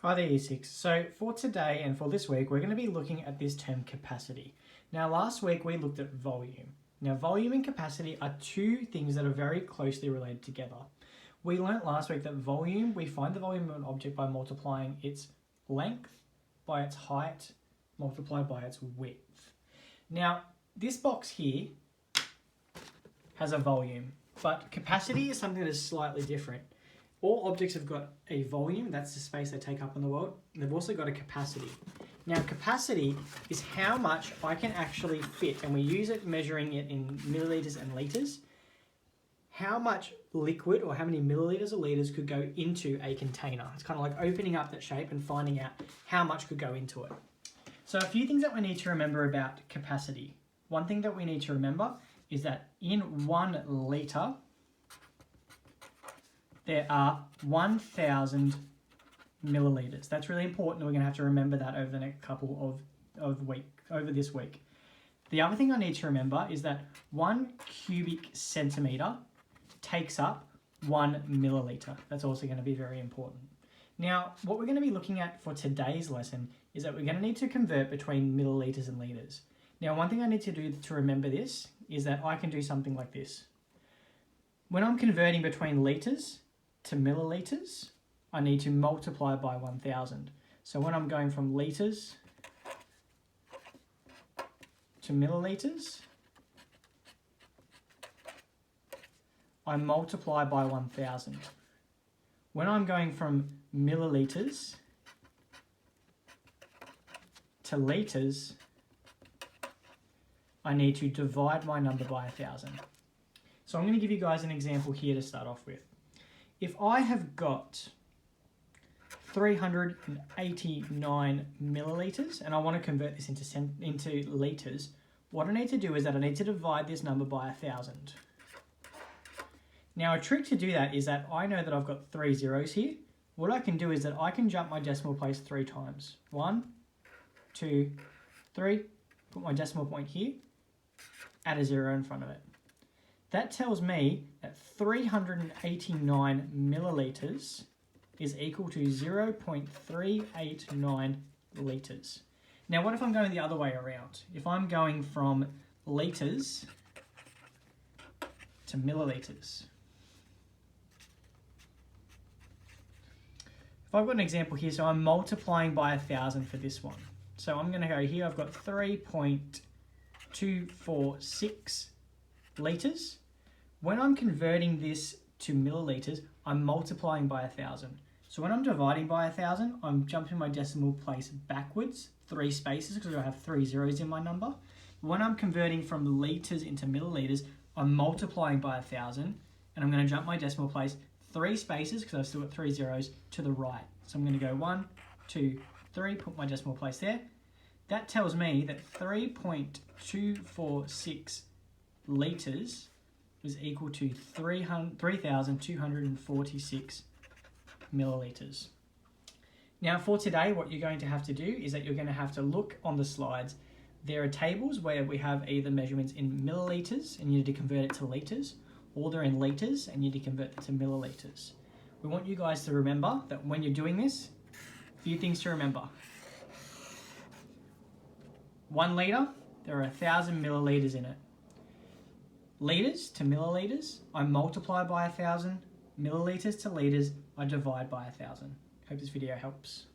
Hi there, Year 6. So for today and for this week, we're going to be looking at this term capacity. Now last week we looked at volume. Now volume and capacity are two things that are very closely related together. We learnt last week that volume, we find the volume of an object by multiplying its length by its height multiplied by its width. Now this box here has a volume, but capacity is something that is slightly different. All objects have got a volume, that's the space they take up in the world, and they've also got a capacity. Now capacity is how much I can actually fit, and we use it measuring it in milliliters and liters, how much liquid or how many milliliters or liters could go into a container. It's kind of like opening up that shape and finding out how much could go into it. So a few things that we need to remember about capacity. One thing that we need to remember is that in 1 litre, there are 1,000 milliliters. That's really important. We're going to have to remember that over the next couple over this week. The other thing I need to remember is that 1 cubic centimetre takes up 1 milliliter. That's also going to be very important. Now, what we're going to be looking at for today's lesson is that we're going to need to convert between milliliters and litres. Now, one thing I need to do to remember this is that I can do something like this. When I'm converting between litres to milliliters, I need to multiply by 1,000. So when I'm going from litres to milliliters, I multiply by 1,000. When I'm going from milliliters to litres, I need to divide my number by 1,000. So I'm going to give you guys an example here to start off with. If I have got 389 milliliters and I want to convert this into litres, what I need to do is that I need to divide this number by 1,000. Now a trick to do that is that I know that I've got 3 zeros here. What I can do is that I can jump my decimal place 3 times. 1, 2, 3, put my decimal point here, add a 0 in front of it. That tells me that 389 milliliters is equal to 0.389 litres. Now what if I'm going the other way around? If I'm going from litres to milliliters. If I've got an example here, so I'm multiplying by 1,000 for this one. So I'm going to go here, I've got 3.246 litres. When I'm converting this to milliliters, I'm multiplying by 1,000. So when I'm dividing by 1,000, I'm jumping my decimal place backwards 3 spaces because I have 3 zeros in my number. When I'm converting from litres into milliliters, I'm multiplying by 1,000, and I'm going to jump my decimal place 3 spaces because I've still got 3 zeros to the right. So I'm going to go 1, 2, 3, put my decimal place there. That tells me that 3.246 litres is equal to 3,246 milliliters. Now for today, what you're going to have to do is that you're going to have to look on the slides. There are tables where we have either measurements in milliliters and you need to convert it to liters, or they're in liters and you need to convert it to milliliters. We want you guys to remember that when you're doing this, a few things to remember. 1 litre, there are 1,000 milliliters in it. Litres to milliliters, I multiply by 1,000. Milliliters to litres, I divide by 1,000. Hope this video helps.